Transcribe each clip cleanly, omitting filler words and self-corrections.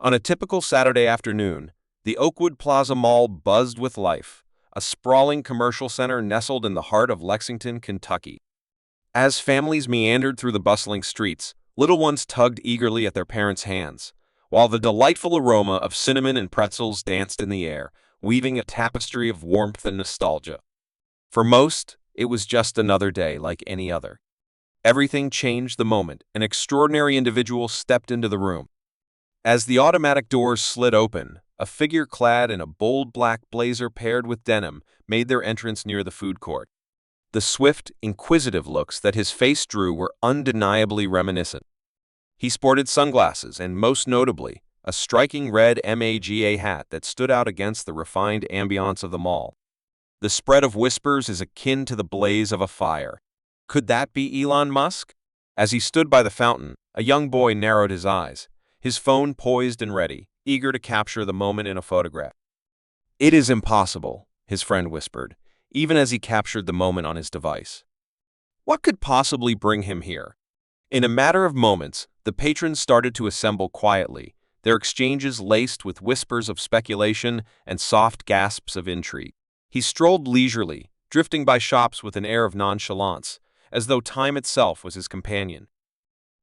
On a typical Saturday afternoon, the Oakwood Plaza Mall buzzed with life, a sprawling commercial center nestled in the heart of Lexington, Kentucky. As families meandered through the bustling streets, little ones tugged eagerly at their parents' hands, while the delightful aroma of cinnamon and pretzels danced in the air, weaving a tapestry of warmth and nostalgia. For most, it was just another day like any other. Everything changed the moment an extraordinary individual stepped into the room. As the automatic doors slid open, a figure clad in a bold black blazer paired with denim made their entrance near the food court. The swift, inquisitive looks that his face drew were undeniably reminiscent. He sported sunglasses and, most notably, a striking red MAGA hat that stood out against the refined ambiance of the mall. The spread of whispers is akin to the blaze of a fire. Could that be Elon Musk? As he stood by the fountain, a young boy narrowed his eyes, his phone poised and ready, eager to capture the moment in a photograph. "It is impossible," his friend whispered, even as he captured the moment on his device. What could possibly bring him here? In a matter of moments, the patrons started to assemble quietly, their exchanges laced with whispers of speculation and soft gasps of intrigue. He strolled leisurely, drifting by shops with an air of nonchalance, as though time itself was his companion.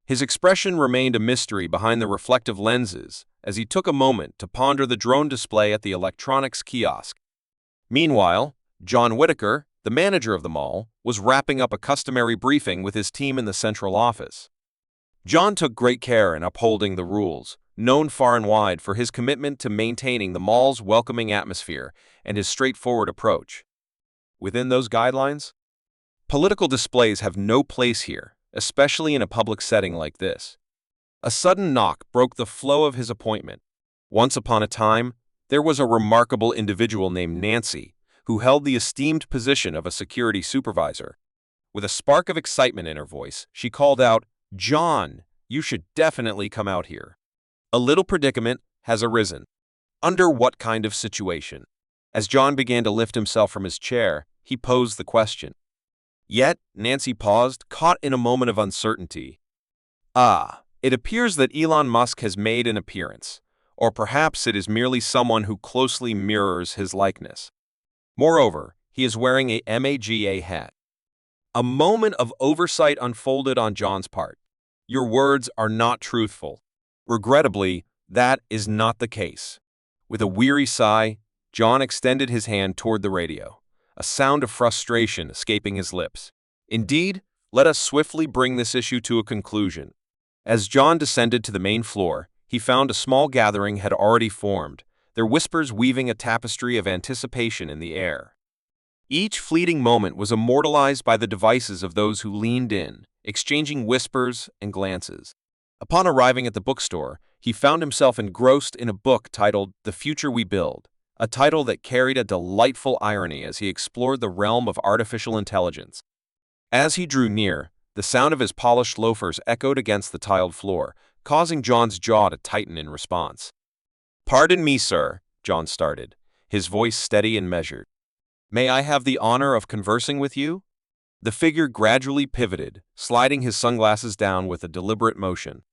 His expression remained a mystery behind the reflective lenses as he took a moment to ponder the drone display at the electronics kiosk. Meanwhile, John Whitaker, the manager of the mall, was wrapping up a customary briefing with his team in the central office. John took great care in upholding the rules, known far and wide for his commitment to maintaining the mall's welcoming atmosphere and his straightforward approach. Within those guidelines, political displays have no place here, especially in a public setting like this. A sudden knock broke the flow of his appointment. Once upon a time, there was a remarkable individual named Nancy, who held the esteemed position of a security supervisor. With a spark of excitement in her voice, she called out, "John, you should definitely come out here. A little predicament has arisen." Under what kind of situation? As John began to lift himself from his chair, he posed the question. Yet, Nancy paused, caught in a moment of uncertainty. It appears that Elon Musk has made an appearance, or perhaps it is merely someone who closely mirrors his likeness. Moreover, he is wearing a MAGA hat. A moment of oversight unfolded on John's part. Your words are not truthful. Regrettably, that is not the case. With a weary sigh, John extended his hand toward the radio, a sound of frustration escaping his lips. Indeed, let us swiftly bring this issue to a conclusion. As John descended to the main floor, he found a small gathering had already formed, their whispers weaving a tapestry of anticipation in the air. Each fleeting moment was immortalized by the devices of those who leaned in, exchanging whispers and glances. Upon arriving at the bookstore, he found himself engrossed in a book titled The Future We Build, a title that carried a delightful irony as he explored the realm of artificial intelligence. As he drew near, the sound of his polished loafers echoed against the tiled floor, causing John's jaw to tighten in response. "Pardon me, sir," John started, his voice steady and measured. "May I have the honor of conversing with you?" The figure gradually pivoted, sliding his sunglasses down with a deliberate motion.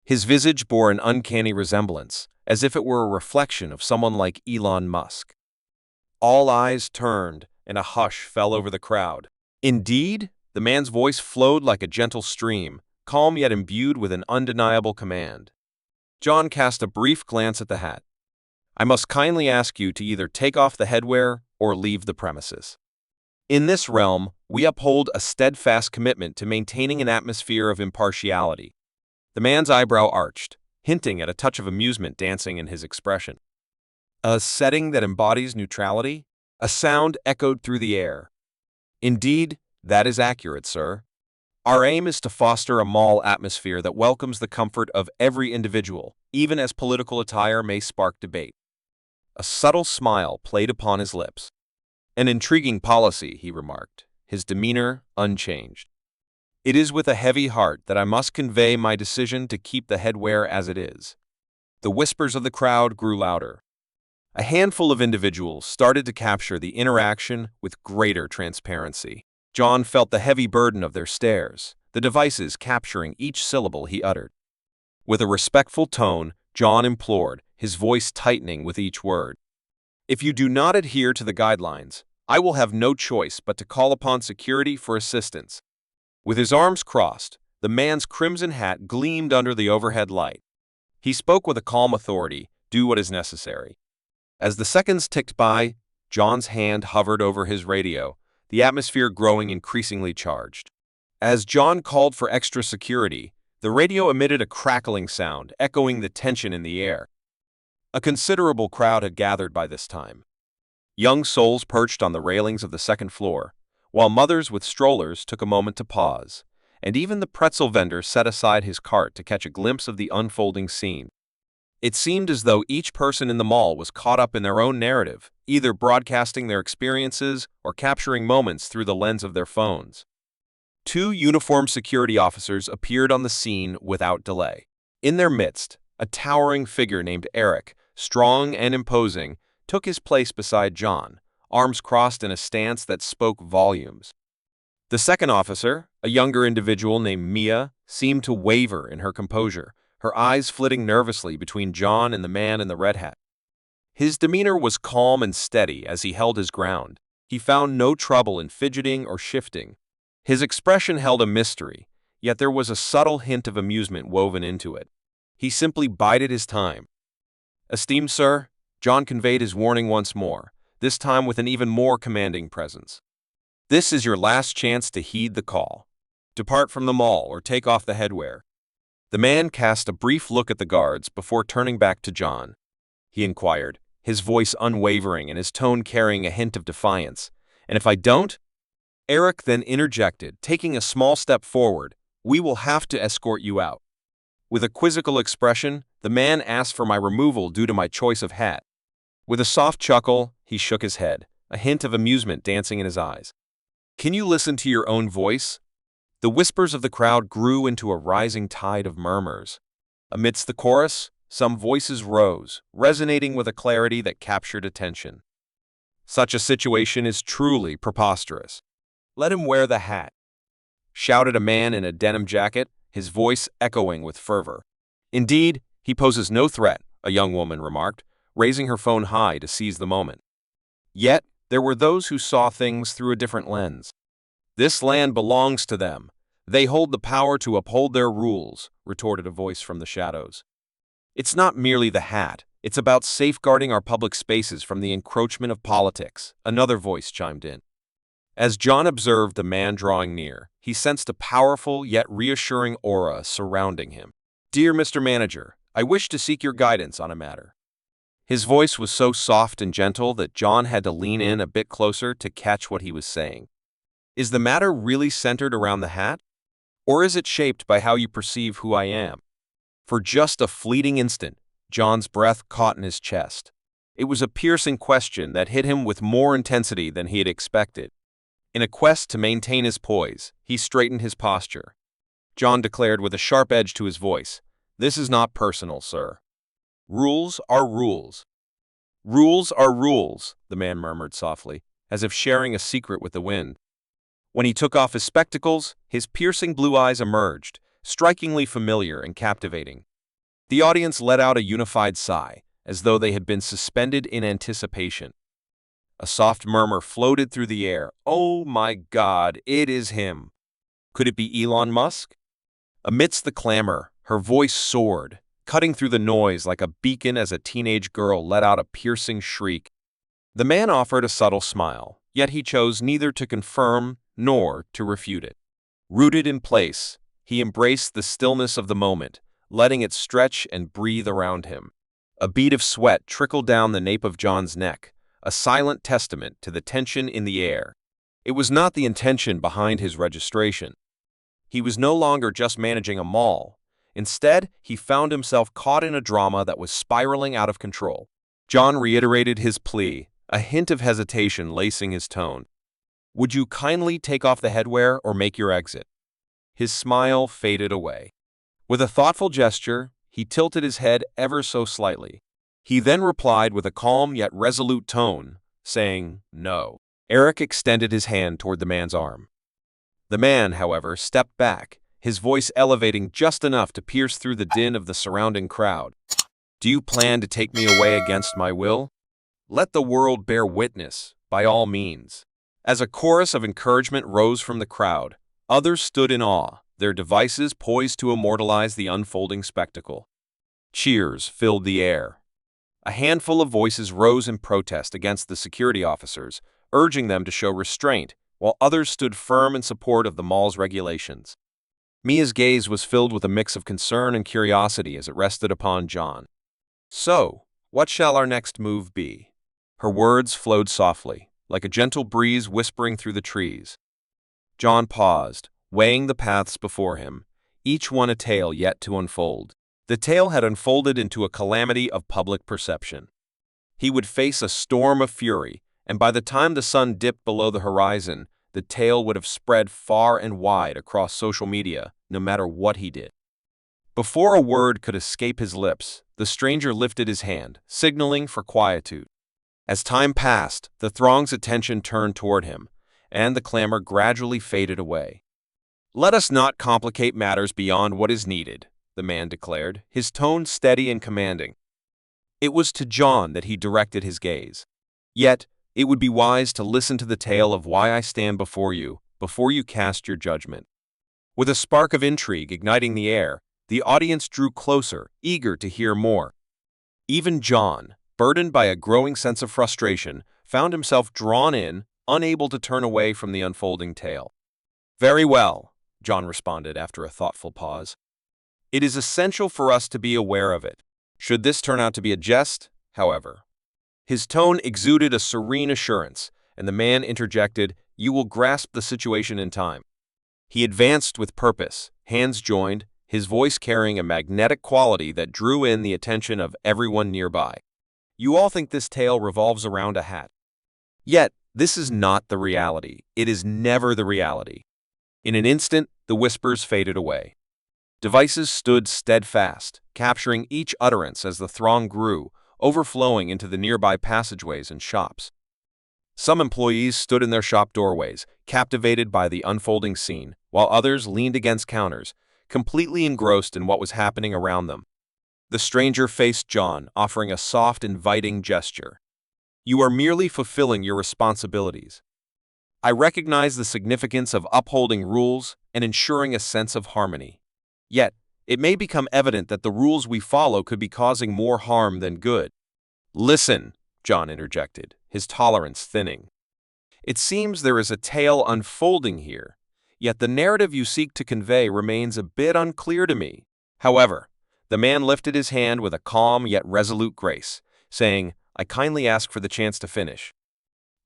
His visage bore an uncanny resemblance, as if it were a reflection of someone like Elon Musk. All eyes turned, and a hush fell over the crowd. Indeed, the man's voice flowed like a gentle stream, calm yet imbued with an undeniable command. John cast a brief glance at the hat. "I must kindly ask you to either take off the headwear or leave the premises. In this realm, we uphold a steadfast commitment to maintaining an atmosphere of impartiality." The man's eyebrow arched, hinting at a touch of amusement dancing in his expression. "A setting that embodies neutrality?" A sound echoed through the air. "Indeed, that is accurate, sir. Our aim is to foster a mall atmosphere that welcomes the comfort of every individual, even as political attire may spark debate." A subtle smile played upon his lips. "An intriguing policy," he remarked, his demeanor unchanged. "It is with a heavy heart that I must convey my decision to keep the headwear as it is." The whispers of the crowd grew louder. A handful of individuals started to capture the interaction with greater transparency. John felt the heavy burden of their stares, the devices capturing each syllable he uttered. With a respectful tone, John implored, his voice tightening with each word. "If you do not adhere to the guidelines, I will have no choice but to call upon security for assistance." With his arms crossed, the man's crimson hat gleamed under the overhead light. He spoke with a calm authority, "Do what is necessary." As the seconds ticked by, John's hand hovered over his radio, the atmosphere growing increasingly charged. As John called for extra security, the radio emitted a crackling sound, echoing the tension in the air. A considerable crowd had gathered by this time. Young souls perched on the railings of the second floor, while mothers with strollers took a moment to pause, and even the pretzel vendor set aside his cart to catch a glimpse of the unfolding scene. It seemed as though each person in the mall was caught up in their own narrative, either broadcasting their experiences or capturing moments through the lens of their phones. Two uniformed security officers appeared on the scene without delay. In their midst, a towering figure named Eric, strong and imposing, took his place beside John, arms crossed in a stance that spoke volumes. The second officer, a younger individual named Mia, seemed to waver in her composure, her eyes flitting nervously between John and the man in the red hat. His demeanor was calm and steady as he held his ground. He found no trouble in fidgeting or shifting. His expression held a mystery, yet there was a subtle hint of amusement woven into it. He simply bided his time. "Esteemed sir," John conveyed his warning once more, this time with an even more commanding presence. "This is your last chance to heed the call. Depart from the mall or take off the headwear." The man cast a brief look at the guards before turning back to John. He inquired, his voice unwavering and his tone carrying a hint of defiance. "And if I don't?" Eric then interjected, taking a small step forward, "We will have to escort you out." With a quizzical expression, the man asked for my removal due to my choice of hat. With a soft chuckle, he shook his head, a hint of amusement dancing in his eyes. "Can you listen to your own voice?" The whispers of the crowd grew into a rising tide of murmurs. Amidst the chorus, some voices rose, resonating with a clarity that captured attention. "Such a situation is truly preposterous. Let him wear the hat," shouted a man in a denim jacket, his voice echoing with fervor. "Indeed, he poses no threat," a young woman remarked, raising her phone high to seize the moment. Yet, there were those who saw things through a different lens. "This land belongs to them. They hold the power to uphold their rules," retorted a voice from the shadows. "It's not merely the hat. It's about safeguarding our public spaces from the encroachment of politics," another voice chimed in. As John observed the man drawing near, he sensed a powerful yet reassuring aura surrounding him. "Dear Mr. Manager, I wish to seek your guidance on a matter." His voice was so soft and gentle that John had to lean in a bit closer to catch what he was saying. "Is the matter really centered around the hat? Or is it shaped by how you perceive who I am?" For just a fleeting instant, John's breath caught in his chest. It was a piercing question that hit him with more intensity than he had expected. In a quest to maintain his poise, he straightened his posture. John declared with a sharp edge to his voice, "This is not personal, sir. Rules are rules." "Rules are rules," the man murmured softly, as if sharing a secret with the wind. When he took off his spectacles, his piercing blue eyes emerged, strikingly familiar and captivating. The audience let out a unified sigh, as though they had been suspended in anticipation. A soft murmur floated through the air. "Oh my God, it is him! Could it be Elon Musk?" Amidst the clamor, her voice soared, cutting through the noise like a beacon as a teenage girl let out a piercing shriek. The man offered a subtle smile, yet he chose neither to confirm nor to refute it. Rooted in place, he embraced the stillness of the moment, letting it stretch and breathe around him. A bead of sweat trickled down the nape of John's neck, a silent testament to the tension in the air. It was not the intention behind his registration. He was no longer just managing a mall. Instead, he found himself caught in a drama that was spiraling out of control. John reiterated his plea, a hint of hesitation lacing his tone. "Would you kindly take off the headwear or make your exit?" His smile faded away. With a thoughtful gesture, he tilted his head ever so slightly. He then replied with a calm yet resolute tone, saying, "No." Eric extended his hand toward the man's arm. The man, however, stepped back, his voice elevating just enough to pierce through the din of the surrounding crowd. Do you plan to take me away against my will? Let the world bear witness, by all means. As a chorus of encouragement rose from the crowd, others stood in awe, their devices poised to immortalize the unfolding spectacle. Cheers filled the air. A handful of voices rose in protest against the security officers, urging them to show restraint, while others stood firm in support of the mall's regulations. Mia's gaze was filled with a mix of concern and curiosity as it rested upon John. "So, what shall our next move be?" Her words flowed softly, like a gentle breeze whispering through the trees. John paused, weighing the paths before him, each one a tale yet to unfold. The tale had unfolded into a calamity of public perception. He would face a storm of fury, and by the time the sun dipped below the horizon, the tale would have spread far and wide across social media, no matter what he did. Before a word could escape his lips, the stranger lifted his hand, signaling for quietude. As time passed, the throng's attention turned toward him, and the clamor gradually faded away. "Let us not complicate matters beyond what is needed," the man declared, his tone steady and commanding. It was to John that he directed his gaze. "Yet, it would be wise to listen to the tale of why I stand before you cast your judgment." With a spark of intrigue igniting the air, the audience drew closer, eager to hear more. Even John, burdened by a growing sense of frustration, found himself drawn in, unable to turn away from the unfolding tale. "Very well," John responded after a thoughtful pause. "It is essential for us to be aware of it. Should this turn out to be a jest, however." His tone exuded a serene assurance, and the man interjected, "You will grasp the situation in time." He advanced with purpose, hands joined, his voice carrying a magnetic quality that drew in the attention of everyone nearby. "You all think this tale revolves around a hat. Yet, this is not the reality. It is never the reality." In an instant, the whispers faded away. Devices stood steadfast, capturing each utterance as the throng grew, overflowing into the nearby passageways and shops. Some employees stood in their shop doorways, captivated by the unfolding scene, while others leaned against counters, completely engrossed in what was happening around them. The stranger faced John, offering a soft, inviting gesture. "You are merely fulfilling your responsibilities. I recognize the significance of upholding rules and ensuring a sense of harmony. Yet, it may become evident that the rules we follow could be causing more harm than good." "Listen," John interjected, his tolerance thinning. "It seems there is a tale unfolding here, yet the narrative you seek to convey remains a bit unclear to me." However, the man lifted his hand with a calm yet resolute grace, saying, "I kindly ask for the chance to finish."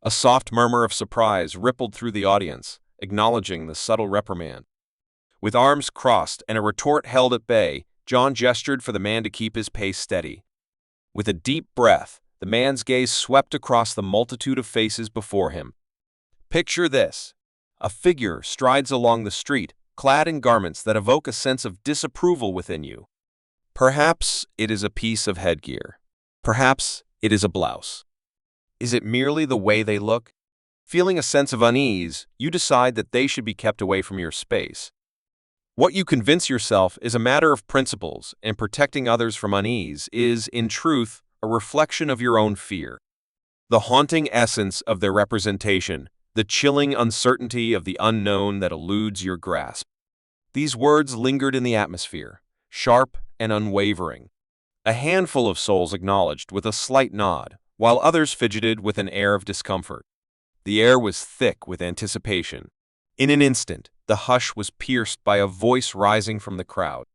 A soft murmur of surprise rippled through the audience, acknowledging the subtle reprimand. With arms crossed and a retort held at bay, John gestured for the man to keep his pace steady. With a deep breath, the man's gaze swept across the multitude of faces before him. Picture this. A figure strides along the street, clad in garments that evoke a sense of disapproval within you. Perhaps it is a piece of headgear. Perhaps it is a blouse. Is it merely the way they look? Feeling a sense of unease, you decide that they should be kept away from your space. What you convince yourself is a matter of principles, and protecting others from unease is, in truth, a reflection of your own fear. The haunting essence of their representation, the chilling uncertainty of the unknown that eludes your grasp. These words lingered in the atmosphere, sharp and unwavering. A handful of souls acknowledged with a slight nod, while others fidgeted with an air of discomfort. The air was thick with anticipation. In an instant, the hush was pierced by a voice rising from the crowd.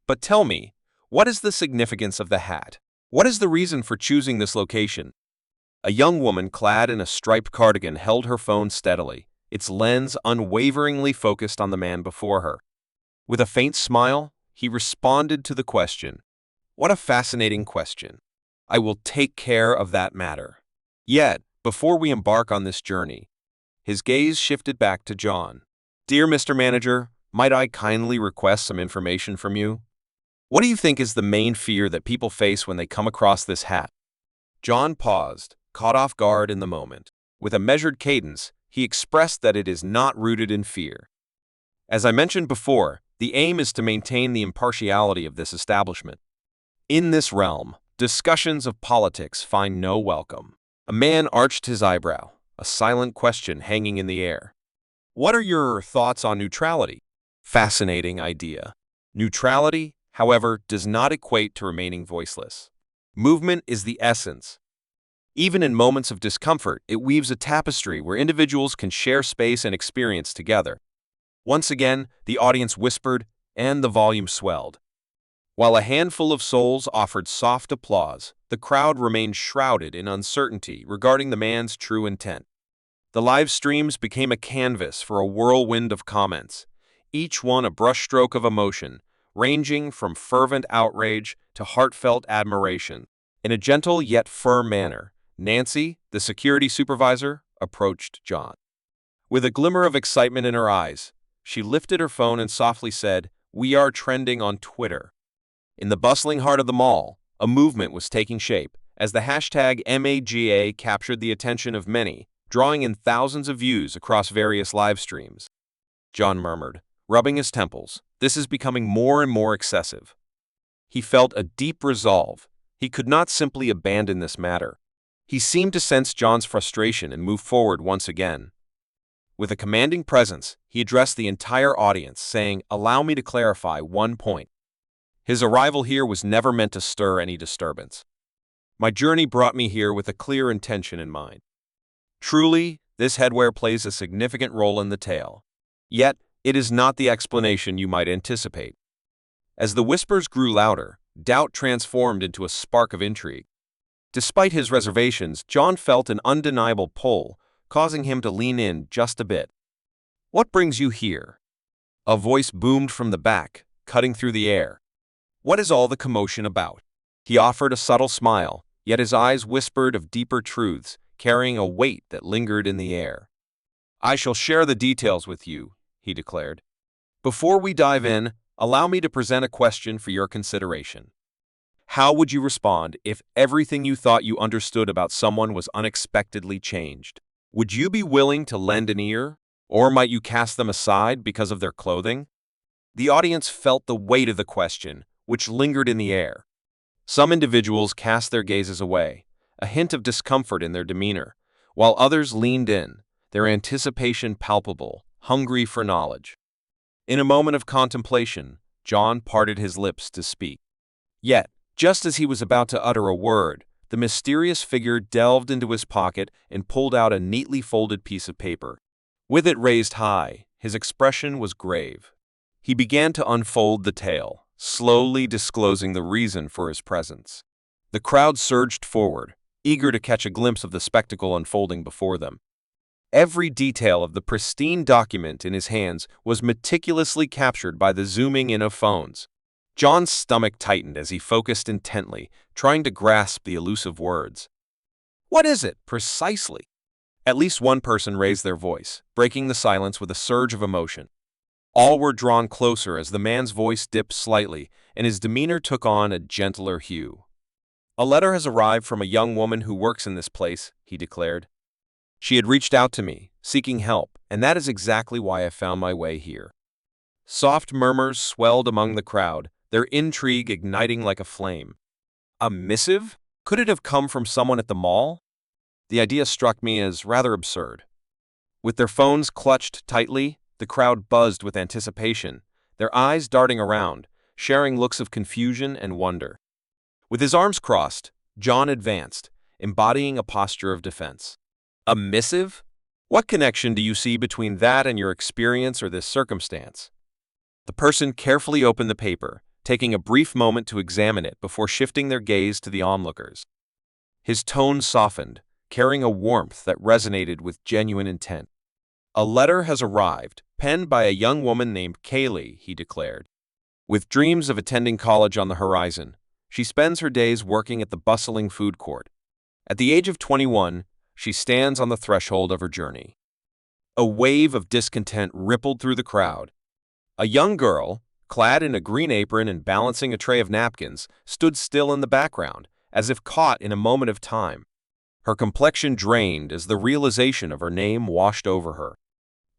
"But tell me, what is the significance of the hat? What is the reason for choosing this location?" A young woman clad in a striped cardigan held her phone steadily, its lens unwaveringly focused on the man before her. With a faint smile, he responded to the question. "What a fascinating question. I will take care of that matter." Yet, before we embark on this journey, his gaze shifted back to John. "Dear Mr. Manager, might I kindly request some information from you? What do you think is the main fear that people face when they come across this hat?" John paused, caught off guard in the moment. With a measured cadence, he expressed that it is not rooted in fear. "As I mentioned before, the aim is to maintain the impartiality of this establishment. In this realm, discussions of politics find no welcome. A man arched his eyebrow, a silent question hanging in the air. What are your thoughts on neutrality? Fascinating idea. Neutrality, however, does not equate to remaining voiceless. Movement is the essence. Even in moments of discomfort, it weaves a tapestry where individuals can share space and experience together. Once again, the audience whispered, and the volume swelled. While a handful of souls offered soft applause, the crowd remained shrouded in uncertainty regarding the man's true intent. The live streams became a canvas for a whirlwind of comments, each one a brushstroke of emotion, ranging from fervent outrage to heartfelt admiration. In a gentle yet firm manner, Nancy, the security supervisor, approached John. With a glimmer of excitement in her eyes, she lifted her phone and softly said, "We are trending on Twitter." In the bustling heart of the mall, a movement was taking shape as the hashtag MAGA captured the attention of many, drawing in thousands of views across various live streams. John murmured, rubbing his temples, "This is becoming more and more excessive." He felt a deep resolve. He could not simply abandon this matter. He seemed to sense John's frustration and move forward once again. With a commanding presence, he addressed the entire audience, saying, "Allow me to clarify one point. His arrival here was never meant to stir any disturbance. My journey brought me here with a clear intention in mind. Truly, this headwear plays a significant role in the tale. Yet, it is not the explanation you might anticipate." As the whispers grew louder, doubt transformed into a spark of intrigue. Despite his reservations, John felt an undeniable pull, causing him to lean in just a bit. "What brings you here?" A voice boomed from the back, cutting through the air. "What is all the commotion about?" He offered a subtle smile, yet his eyes whispered of deeper truths, carrying a weight that lingered in the air. "I shall share the details with you," he declared. "Before we dive in, allow me to present a question for your consideration. How would you respond if everything you thought you understood about someone was unexpectedly changed? Would you be willing to lend an ear, or might you cast them aside because of their clothing?" The audience felt the weight of the question, which lingered in the air. Some individuals cast their gazes away, a hint of discomfort in their demeanor, while others leaned in, their anticipation palpable, hungry for knowledge. In a moment of contemplation, John parted his lips to speak. Yet, just as he was about to utter a word, the mysterious figure delved into his pocket and pulled out a neatly folded piece of paper. With it raised high, his expression was grave. He began to unfold the tale, slowly disclosing the reason for his presence. The crowd surged forward, eager to catch a glimpse of the spectacle unfolding before them. Every detail of the pristine document in his hands was meticulously captured by the zooming in of phones. John's stomach tightened as he focused intently, trying to grasp the elusive words. "What is it, precisely?" At least one person raised their voice, breaking the silence with a surge of emotion. All were drawn closer as the man's voice dipped slightly, and his demeanor took on a gentler hue. "A letter has arrived from a young woman who works in this place," he declared. "She had reached out to me, seeking help, and that is exactly why I found my way here." Soft murmurs swelled among the crowd, their intrigue igniting like a flame. A missive? Could it have come from someone at the mall? The idea struck me as rather absurd. With their phones clutched tightly, the crowd buzzed with anticipation, their eyes darting around, sharing looks of confusion and wonder. With his arms crossed, John advanced, embodying a posture of defense. "A missive? What connection do you see between that and your experience or this circumstance?" The person carefully opened the paper, taking a brief moment to examine it before shifting their gaze to the onlookers. His tone softened, carrying a warmth that resonated with genuine intent. "A letter has arrived, penned by a young woman named Kaylee," he declared. With dreams of attending college on the horizon, she spends her days working at the bustling food court. At the age of 21, she stands on the threshold of her journey. A wave of discontent rippled through the crowd. A young girl, clad in a green apron and balancing a tray of napkins, stood still in the background, as if caught in a moment of time. Her complexion drained as the realization of her name washed over her.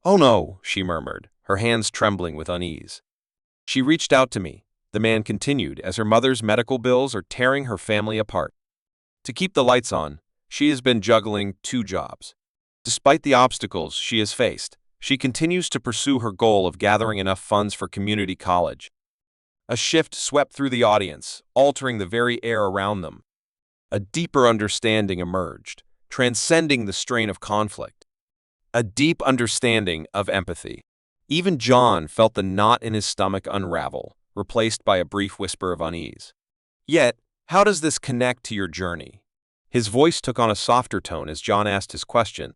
"Oh no," she murmured, her hands trembling with unease. "She reached out to me, the man continued as her mother's medical bills are tearing her family apart. To keep the lights on, she has been juggling 2 jobs. Despite the obstacles she has faced, she continues to pursue her goal of gathering enough funds for community college. A shift swept through the audience, altering the very air around them. A deeper understanding emerged, transcending the strain of conflict. A deep understanding of empathy. Even John felt the knot in his stomach unravel, replaced by a brief whisper of unease. Yet, how does this connect to your journey? His voice took on a softer tone as John asked his question.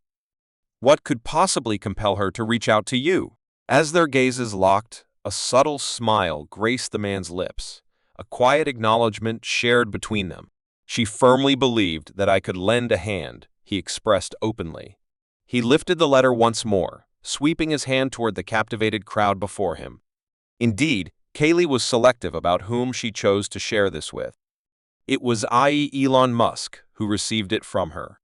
What could possibly compel her to reach out to you? As their gazes locked, a subtle smile graced the man's lips, a quiet acknowledgement shared between them. She firmly believed that I could lend a hand, he expressed openly. He lifted the letter once more, sweeping his hand toward the captivated crowd before him. Indeed, Kaylee was selective about whom she chose to share this with. It was Elon Musk who received it from her.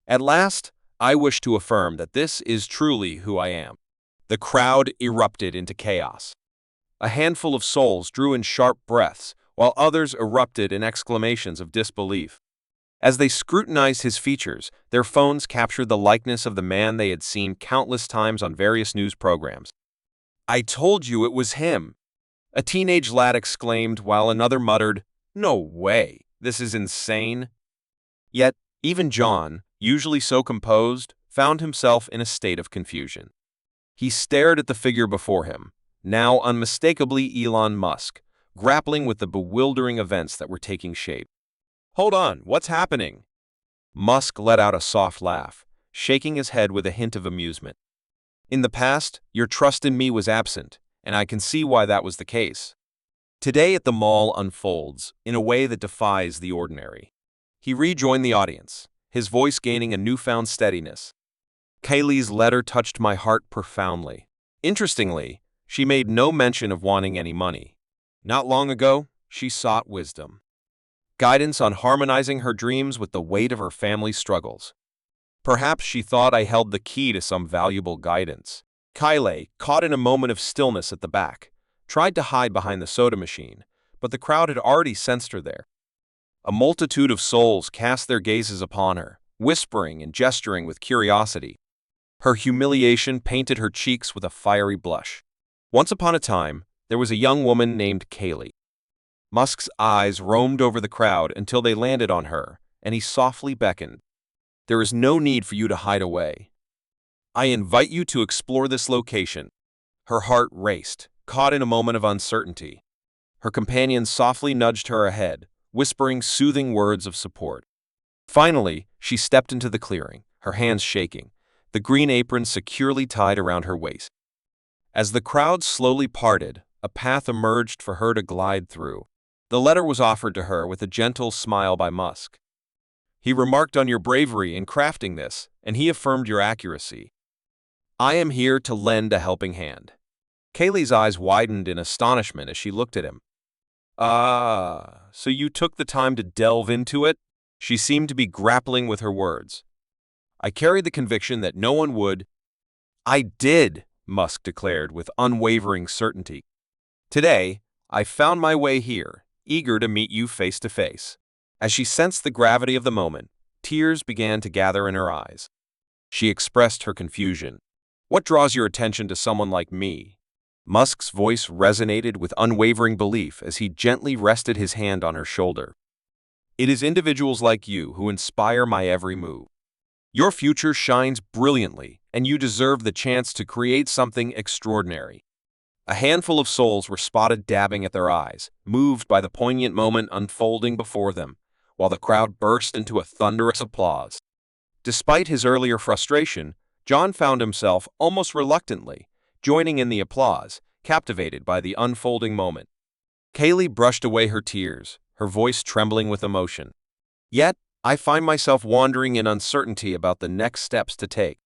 At last, I wish to affirm that this is truly who I am. The crowd erupted into chaos. A handful of souls drew in sharp breaths, while others erupted in exclamations of disbelief. As they scrutinized his features, their phones captured the likeness of the man they had seen countless times on various news programs. "I told you it was him!" a teenage lad exclaimed, while another muttered, "No way, this is insane." Yet, even John, usually so composed, found himself in a state of confusion. He stared at the figure before him, now unmistakably Elon Musk, grappling with the bewildering events that were taking shape. "Hold on, what's happening?" Musk let out a soft laugh, shaking his head with a hint of amusement. "In the past, your trust in me was absent, and I can see why that was the case. Today at the mall unfolds in a way that defies the ordinary." He rejoined the audience, his voice gaining a newfound steadiness. "Kaylee's letter touched my heart profoundly. Interestingly, she made no mention of wanting any money. Not long ago, she sought wisdom. Guidance on harmonizing her dreams with the weight of her family's struggles. Perhaps she thought I held the key to some valuable guidance." Kaylee, caught in a moment of stillness at the back, tried to hide behind the soda machine, but the crowd had already sensed her there. A multitude of souls cast their gazes upon her, whispering and gesturing with curiosity. Her humiliation painted her cheeks with a fiery blush. Once upon a time, there was a young woman named Kaylee. Musk's eyes roamed over the crowd until they landed on her, and he softly beckoned. "There is no need for you to hide away. I invite you to explore this location." Her heart raced, caught in a moment of uncertainty. Her companion softly nudged her ahead, whispering soothing words of support. Finally, she stepped into the clearing, her hands shaking, the green apron securely tied around her waist. As the crowd slowly parted, a path emerged for her to glide through. The letter was offered to her with a gentle smile by Musk. He remarked on your bravery in crafting this, and he affirmed your accuracy. I am here to lend a helping hand. Kaylee's eyes widened in astonishment as she looked at him. "Ah, so you took the time to delve into it?" She seemed to be grappling with her words. "I carried the conviction that no one would." "I did," Musk declared with unwavering certainty. "Today, I found my way here, eager to meet you face to face." As she sensed the gravity of the moment, tears began to gather in her eyes. She expressed her confusion. "What draws your attention to someone like me?" Musk's voice resonated with unwavering belief as he gently rested his hand on her shoulder. "It is individuals like you who inspire my every move. Your future shines brilliantly, and you deserve the chance to create something extraordinary." A handful of souls were spotted dabbing at their eyes, moved by the poignant moment unfolding before them, while the crowd burst into a thunderous applause. Despite his earlier frustration, John found himself, almost reluctantly, joining in the applause, captivated by the unfolding moment. Kaylee brushed away her tears, her voice trembling with emotion. "Yet, I find myself wandering in uncertainty about the next steps to take.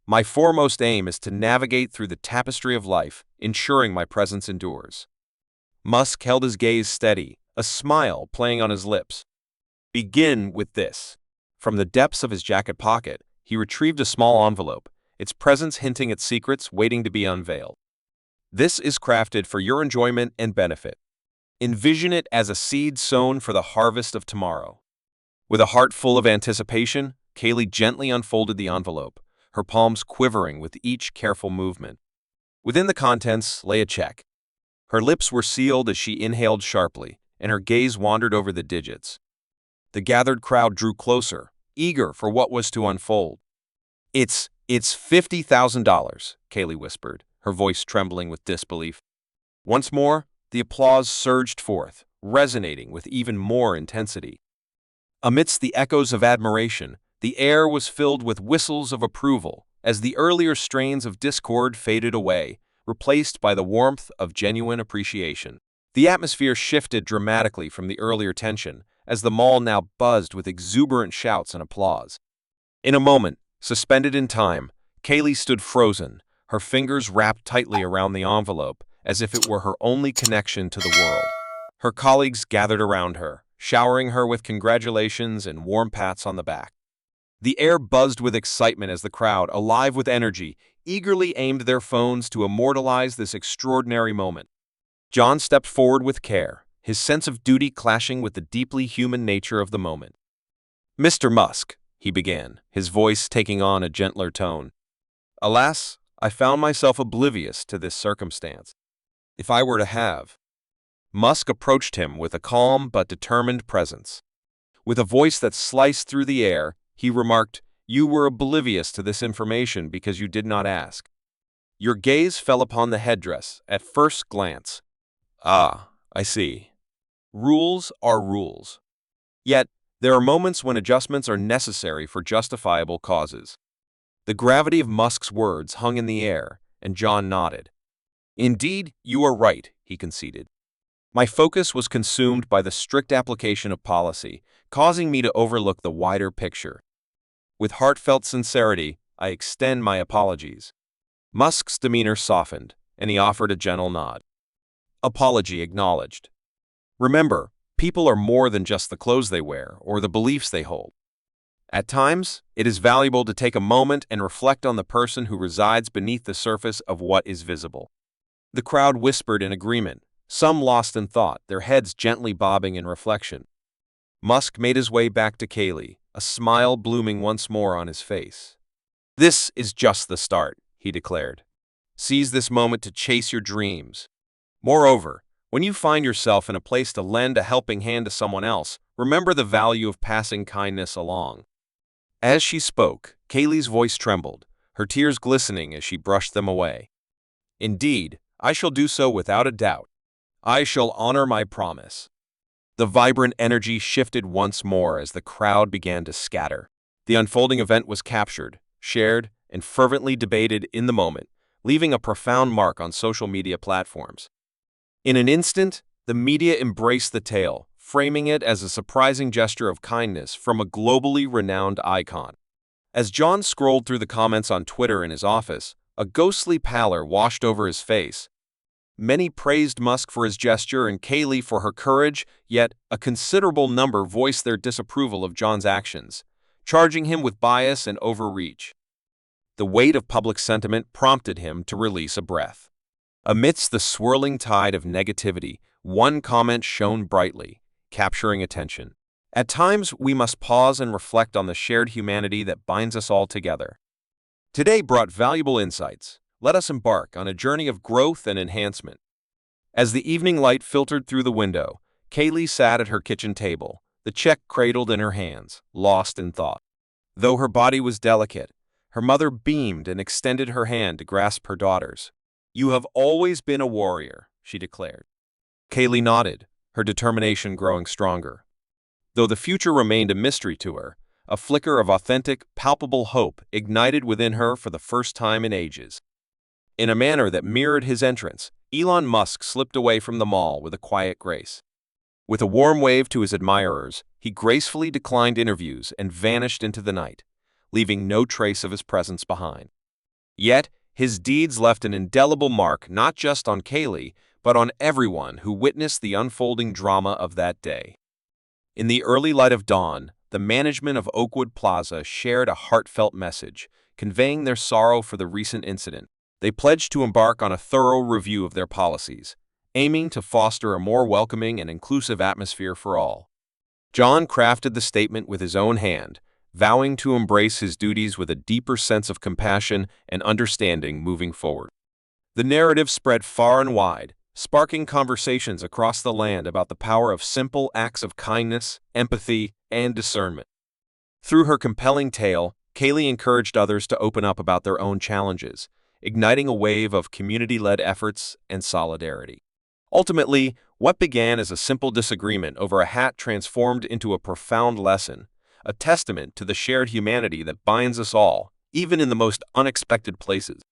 My foremost aim is to navigate through the tapestry of life, ensuring my presence endures." Musk held his gaze steady, a smile playing on his lips. "Begin with this." From the depths of his jacket pocket, he retrieved a small envelope, its presence hinting at secrets waiting to be unveiled. "This is crafted for your enjoyment and benefit. Envision it as a seed sown for the harvest of tomorrow. With a heart full of anticipation, Kaylee gently unfolded the envelope, her palms quivering with each careful movement. Within the contents lay a check. Her lips were sealed as she inhaled sharply, and her gaze wandered over the digits. The gathered crowd drew closer, eager for what was to unfold. It's $50,000, Kaylee whispered, her voice trembling with disbelief. Once more, the applause surged forth, resonating with even more intensity. Amidst the echoes of admiration, the air was filled with whistles of approval as the earlier strains of discord faded away, replaced by the warmth of genuine appreciation. The atmosphere shifted dramatically from the earlier tension, as the mall now buzzed with exuberant shouts and applause. In a moment, suspended in time, Kaylee stood frozen, her fingers wrapped tightly around the envelope, as if it were her only connection to the world. Her colleagues gathered around her, showering her with congratulations and warm pats on the back. The air buzzed with excitement as the crowd, alive with energy, eagerly aimed their phones to immortalize this extraordinary moment. John stepped forward with care, his sense of duty clashing with the deeply human nature of the moment. "Mr. Musk," he began, his voice taking on a gentler tone. "Alas, I found myself oblivious to this circumstance. If I were to have—" Musk approached him with a calm but determined presence. With a voice that sliced through the air, he remarked, "You were oblivious to this information because you did not ask." Your gaze fell upon the headdress at first glance. "Ah, I see. Rules are rules. Yet, there are moments when adjustments are necessary for justifiable causes." The gravity of Musk's words hung in the air, and John nodded. "Indeed, you are right," he conceded. "My focus was consumed by the strict application of policy, causing me to overlook the wider picture. With heartfelt sincerity, I extend my apologies." Musk's demeanor softened, and he offered a gentle nod. "Apology acknowledged. Remember, people are more than just the clothes they wear or the beliefs they hold. At times, it is valuable to take a moment and reflect on the person who resides beneath the surface of what is visible." The crowd whispered in agreement, some lost in thought, their heads gently bobbing in reflection. Musk made his way back to Kaylee, a smile blooming once more on his face. "This is just the start," he declared. "Seize this moment to chase your dreams. Moreover, when you find yourself in a place to lend a helping hand to someone else, remember the value of passing kindness along." As she spoke, Kaylee's voice trembled, her tears glistening as she brushed them away. "Indeed, I shall do so without a doubt. I shall honor my promise." The vibrant energy shifted once more as the crowd began to scatter. The unfolding event was captured, shared, and fervently debated in the moment, leaving a profound mark on social media platforms. In an instant, the media embraced the tale, framing it as a surprising gesture of kindness from a globally renowned icon. As John scrolled through the comments on Twitter in his office, a ghostly pallor washed over his face. Many praised Musk for his gesture and Kaylee for her courage, yet a considerable number voiced their disapproval of John's actions, charging him with bias and overreach. The weight of public sentiment prompted him to release a breath. Amidst the swirling tide of negativity, one comment shone brightly, capturing attention. "At times, we must pause and reflect on the shared humanity that binds us all together." Today brought valuable insights. Let us embark on a journey of growth and enhancement. As the evening light filtered through the window, Kaylee sat at her kitchen table, the check cradled in her hands, lost in thought. Though her body was delicate, her mother beamed and extended her hand to grasp her daughter's. "You have always been a warrior," she declared. Kaylee nodded, her determination growing stronger. Though the future remained a mystery to her, a flicker of authentic, palpable hope ignited within her for the first time in ages. In a manner that mirrored his entrance, Elon Musk slipped away from the mall with a quiet grace. With a warm wave to his admirers, he gracefully declined interviews and vanished into the night, leaving no trace of his presence behind. Yet, his deeds left an indelible mark not just on Kaylee, but on everyone who witnessed the unfolding drama of that day. In the early light of dawn, the management of Oakwood Plaza shared a heartfelt message, conveying their sorrow for the recent incident. They pledged to embark on a thorough review of their policies, aiming to foster a more welcoming and inclusive atmosphere for all. John crafted the statement with his own hand, vowing to embrace his duties with a deeper sense of compassion and understanding moving forward. The narrative spread far and wide, sparking conversations across the land about the power of simple acts of kindness, empathy, and discernment. Through her compelling tale, Kaylee encouraged others to open up about their own challenges, igniting a wave of community-led efforts and solidarity. Ultimately, what began as a simple disagreement over a hat transformed into a profound lesson, a testament to the shared humanity that binds us all, even in the most unexpected places.